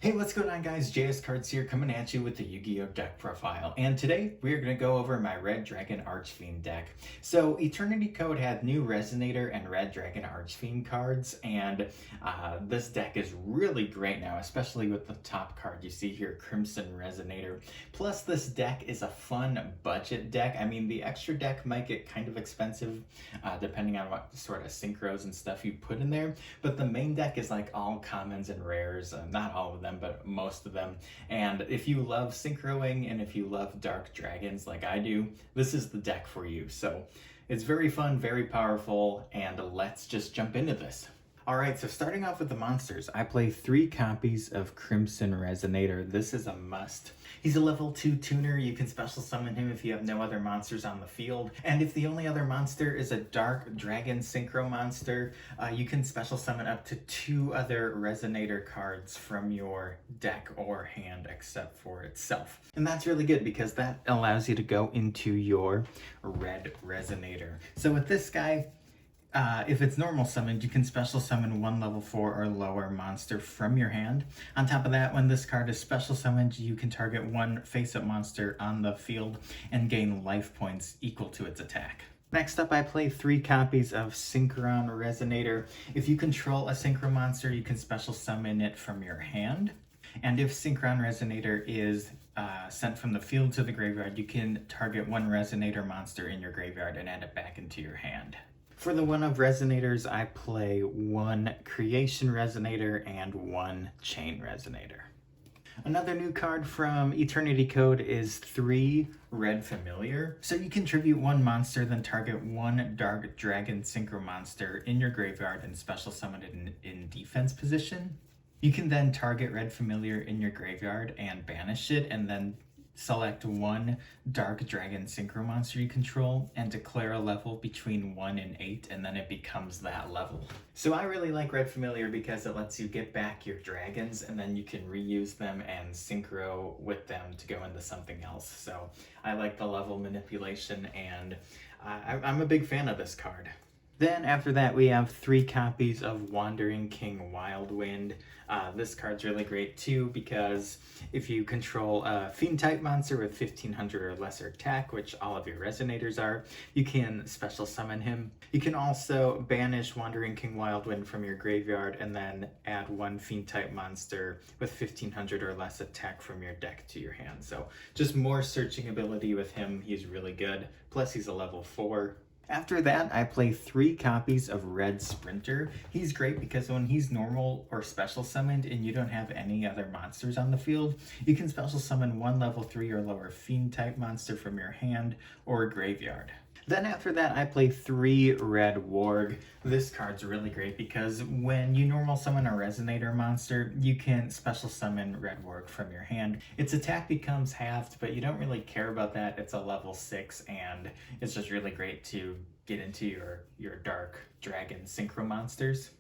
Hey, what's going on guys? JS Cards here coming at you with the Yu-Gi-Oh! Deck profile. And today we are going to go over my Red Dragon Archfiend deck. So Eternity Code had new Resonator and Red Dragon Archfiend cards, and this deck is really great now, especially with the top card you see here, Crimson Resonator. Plus this deck is a fun budget deck. I mean, the extra deck might get kind of expensive depending on what sort of synchros and stuff you put in there, but the main deck is like all commons and rares, not all of them, but most of them. And if you love synchroing and if you love dark dragons like I do, this is the deck for you. So it's very fun, very powerful, and let's just jump into this. Alright, so starting off with the monsters, I play 3 copies of Crimson Resonator. This is a must. He's a level 2 tuner. You can special summon him if you have no other monsters on the field. And if the only other monster is a Dark Dragon Synchro monster, you can special summon up to 2 other Resonator cards from your deck or hand except for itself. And that's really good because that allows you to go into your Red Resonator. So with this guy, if it's normal summoned, you can special summon 1 level 4 or lower monster from your hand. On top of that, when this card is special summoned, you can target 1 face-up monster on the field and gain life points equal to its attack. Next up, I play 3 copies of Synchron Resonator. If you control a Synchro monster, you can special summon it from your hand. And if Synchron Resonator is sent from the field to the graveyard, you can target 1 Resonator monster in your graveyard and add it back into your hand. For the 1 of Resonators, I play 1 Creation Resonator and 1 Chain Resonator. Another new card from Eternity Code is 3 Red Familiar. So you contribute 1 monster, then target 1 Dark Dragon Synchro monster in your graveyard and special summon it in defense position. You can then target Red Familiar in your graveyard and banish it, and then select 1 Dark Dragon Synchro monster you control and declare a level between 1 and 8, and then it becomes that level. So I really like Red Familiar because it lets you get back your dragons and then you can reuse them and synchro with them to go into something else. So I like the level manipulation, and I'm a big fan of this card. Then after that, we have 3 copies of Wandering King Wildwind. This card's really great too because if you control a Fiend type monster with 1500 or lesser attack, which all of your Resonators are, you can special summon him. You can also banish Wandering King Wildwind from your graveyard and then add 1 Fiend type monster with 1500 or less attack from your deck to your hand. So just more searching ability with him. He's really good. Plus he's a level 4. After that, I play 3 copies of Red Sprinter. He's great because when he's normal or special summoned and you don't have any other monsters on the field, you can special summon 1 level 3 or lower Fiend type monster from your hand or graveyard. Then after that, I play 3 Red Warg. This card's really great because when you normal summon a Resonator monster, you can special summon Red Warg from your hand. Its attack becomes halved, but you don't really care about that. It's a level 6, and it's just really great to get into your Dark Dragon Synchro monsters.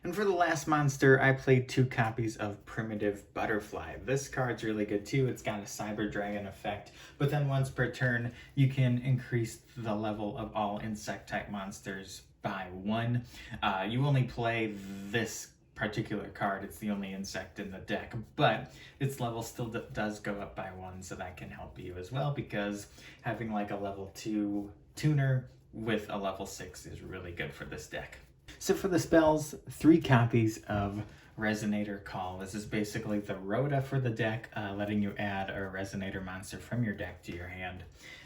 And for the last monster, I played 2 copies of Primitive Butterfly. This card's really good too. It's got a Cyber Dragon effect, but then once per turn, you can increase the level of all insect type monsters by 1. You only play this particular card. It's the only insect in the deck, but its level still does go up by 1, so that can help you as well because having like a level 2 tuner with a level 6 is really good for this deck. So for the spells, 3 copies of Resonator Call. This is basically the Rhoda for the deck, letting you add a Resonator monster from your deck to your hand.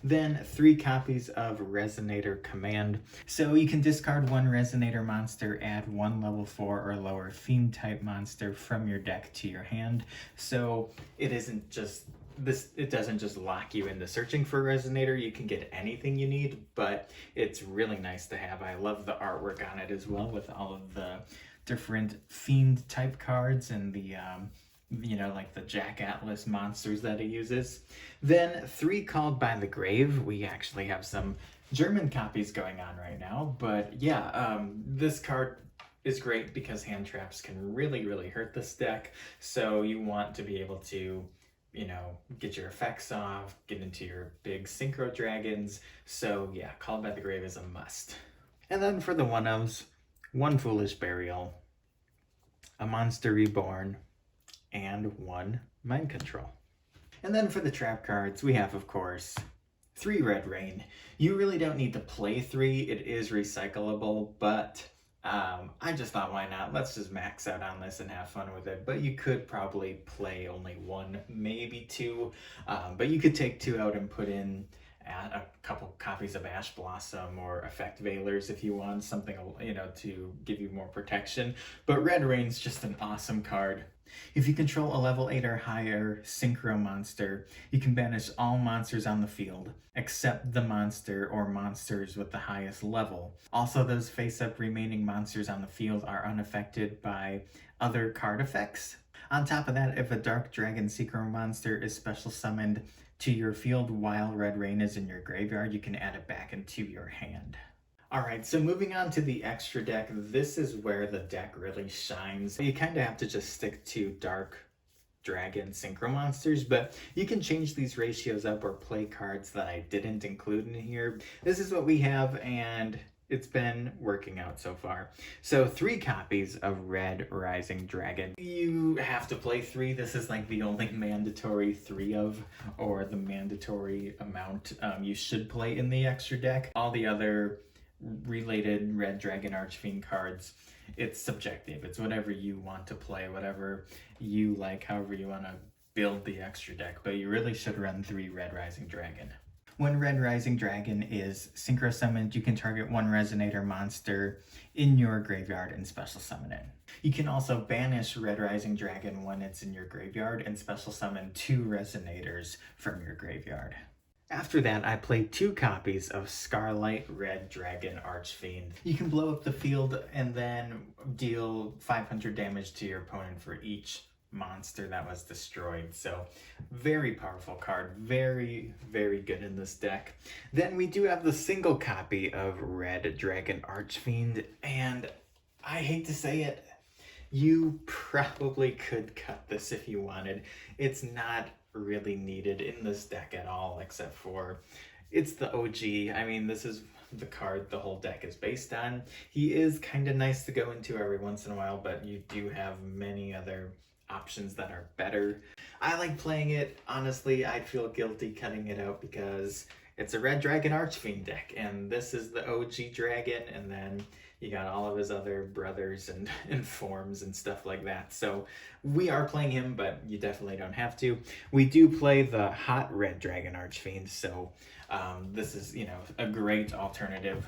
Then 3 copies of Resonator Command. So you can discard 1 Resonator monster, add 1 level 4 or lower Fiend type monster from your deck to your hand. So it isn't just it doesn't just lock you into searching for a Resonator. You can get anything you need, but it's really nice to have. I love the artwork on it as well with all of the different Fiend type cards and the like the Jack Atlas monsters that it uses. Then 3 Called by the Grave. We actually have some German copies going on right now, but yeah, this card is great because hand traps can really hurt this deck, so you want to be able to get your effects off, get into your big synchro dragons. So yeah, Called by the Grave is a must. And then for the one-ofs, one Foolish Burial, a Monster Reborn, and one Mind Control. And then for the trap cards, we have, of course, 3 Red Rain. You really don't need to play 3, it is recyclable, but I just thought, why not? Let's just max out on this and have fun with it. But you could probably play only 1, maybe 2, but you could take 2 out and put in a couple copies of Ash Blossom or Effect Veilers if you want something, to give you more protection. But Red Rain's just an awesome card. If you control a level 8 or higher synchro monster, you can banish all monsters on the field, except the monster or monsters with the highest level. Also, those face-up remaining monsters on the field are unaffected by other card effects. On top of that, if a Dark Dragon synchro monster is special summoned to your field while Red Rain is in your graveyard, you can add it back into your hand. Alright, so moving on to the extra deck, this is where the deck really shines. You kind of have to just stick to Dark Dragon synchro monsters, but you can change these ratios up or play cards that I didn't include in here. This is what we have, and it's been working out so far. So 3 copies of Red Rising Dragon. You have to play 3. This is like the only mandatory 3 of, or the mandatory amount you should play in the extra deck. All the other related Red Dragon Archfiend cards, it's subjective. It's whatever you want to play, whatever you like, however you want to build the extra deck, but you really should run 3 Red Rising Dragon. When Red Rising Dragon is synchro summoned, you can target 1 Resonator monster in your graveyard and special summon it. You can also banish Red Rising Dragon when it's in your graveyard and special summon 2 Resonators from your graveyard. After that, I played 2 copies of Scarlight Red Dragon Archfiend. You can blow up the field and then deal 500 damage to your opponent for each monster that was destroyed. So very powerful card, very, very good in this deck. Then we do have the single copy of Red Dragon Archfiend, and I hate to say it, you probably could cut this if you wanted. It's not really needed in this deck at all, except for it's the OG. I mean, this is the card the whole deck is based on. He is kind of nice to go into every once in a while, but you do have many other options that are better. I like playing it. Honestly, I'd feel guilty cutting it out because it's a Red Dragon Archfiend deck, and this is the OG dragon, and then you got all of his other brothers and forms and stuff like that. So we are playing him, but you definitely don't have to. We do play the hot Red Dragon Archfiend, so this is, a great alternative.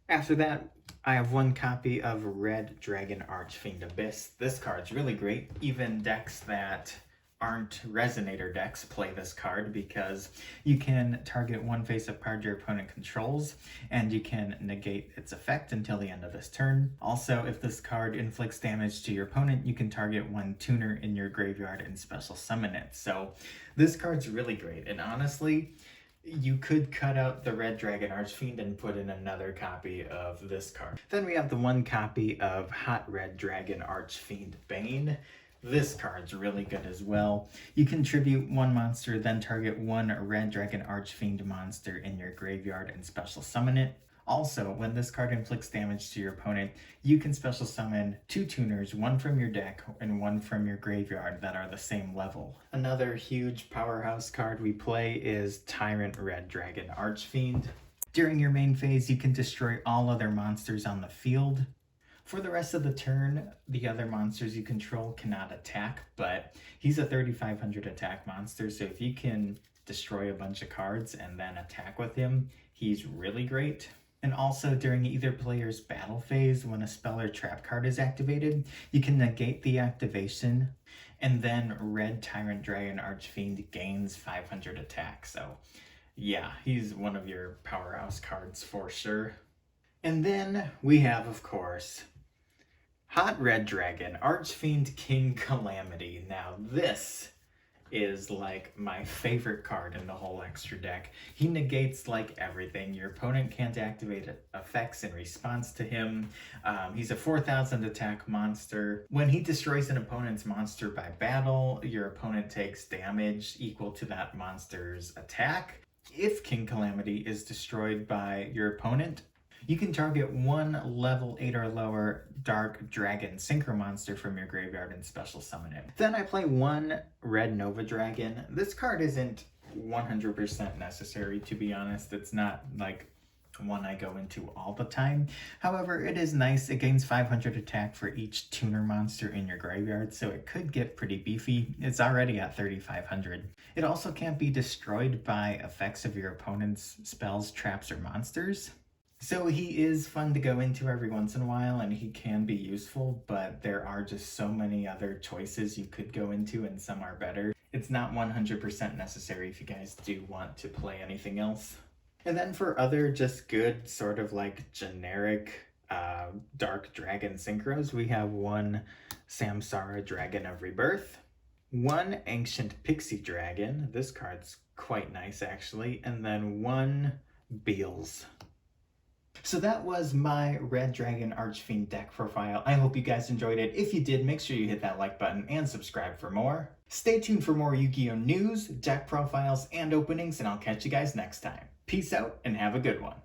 After that, I have 1 copy of Red Dragon Archfiend Abyss. This card's really great. Even decks that aren't Resonator decks play this card because you can target 1 face-up card your opponent controls, and you can negate its effect until the end of this turn. Also, if this card inflicts damage to your opponent, you can target 1 tuner in your graveyard and special summon it. So this card's really great, and honestly, you could cut out the Red Dragon Archfiend and put in another copy of this card. Then we have the 1 copy of Hot Red Dragon Archfiend Bane. This card's really good as well. You contribute 1 monster, then target 1 Red Dragon Archfiend monster in your graveyard and special summon it. Also, when this card inflicts damage to your opponent, you can special summon 2 tuners, 1 from your deck and 1 from your graveyard that are the same level. Another huge powerhouse card we play is Tyrant Red Dragon Archfiend. During your main phase, you can destroy all other monsters on the field. For the rest of the turn, the other monsters you control cannot attack, but he's a 3,500 attack monster, so if you can destroy a bunch of cards and then attack with him, he's really great. And also, during either player's battle phase, when a spell or trap card is activated, you can negate the activation, and then Red Tyrant Dragon Archfiend gains 500 attack. So yeah, he's one of your powerhouse cards for sure. And then we have, of course, Hot Red Dragon Archfiend King Calamity. Now this is like my favorite card in the whole extra deck. He negates like everything. Your opponent can't activate effects in response to him. He's a 4,000 attack monster. When he destroys an opponent's monster by battle, your opponent takes damage equal to that monster's attack. If King Calamity is destroyed by your opponent, you can target one level 8 or lower Dark Dragon Synchro monster from your graveyard and special summon it. Then I play one Red Nova Dragon. This card isn't 100% necessary, to be honest. It's not like one I go into all the time. However, it is nice. It gains 500 attack for each tuner monster in your graveyard, so it could get pretty beefy. It's already at 3,500. It also can't be destroyed by effects of your opponent's spells, traps, or monsters. So he is fun to go into every once in a while, and he can be useful, but there are just so many other choices you could go into, and some are better. It's not 100% necessary if you guys do want to play anything else. And then for other just good sort of like generic Dark Dragon Synchros, we have one Samsara Dragon of Rebirth, one Ancient Pixie Dragon, this card's quite nice actually, and then one Beals. So that was my Red Dragon Archfiend deck profile. I hope you guys enjoyed it. If you did, make sure you hit that like button and subscribe for more. Stay tuned for more Yu-Gi-Oh! News, deck profiles, and openings, and I'll catch you guys next time. Peace out and have a good one.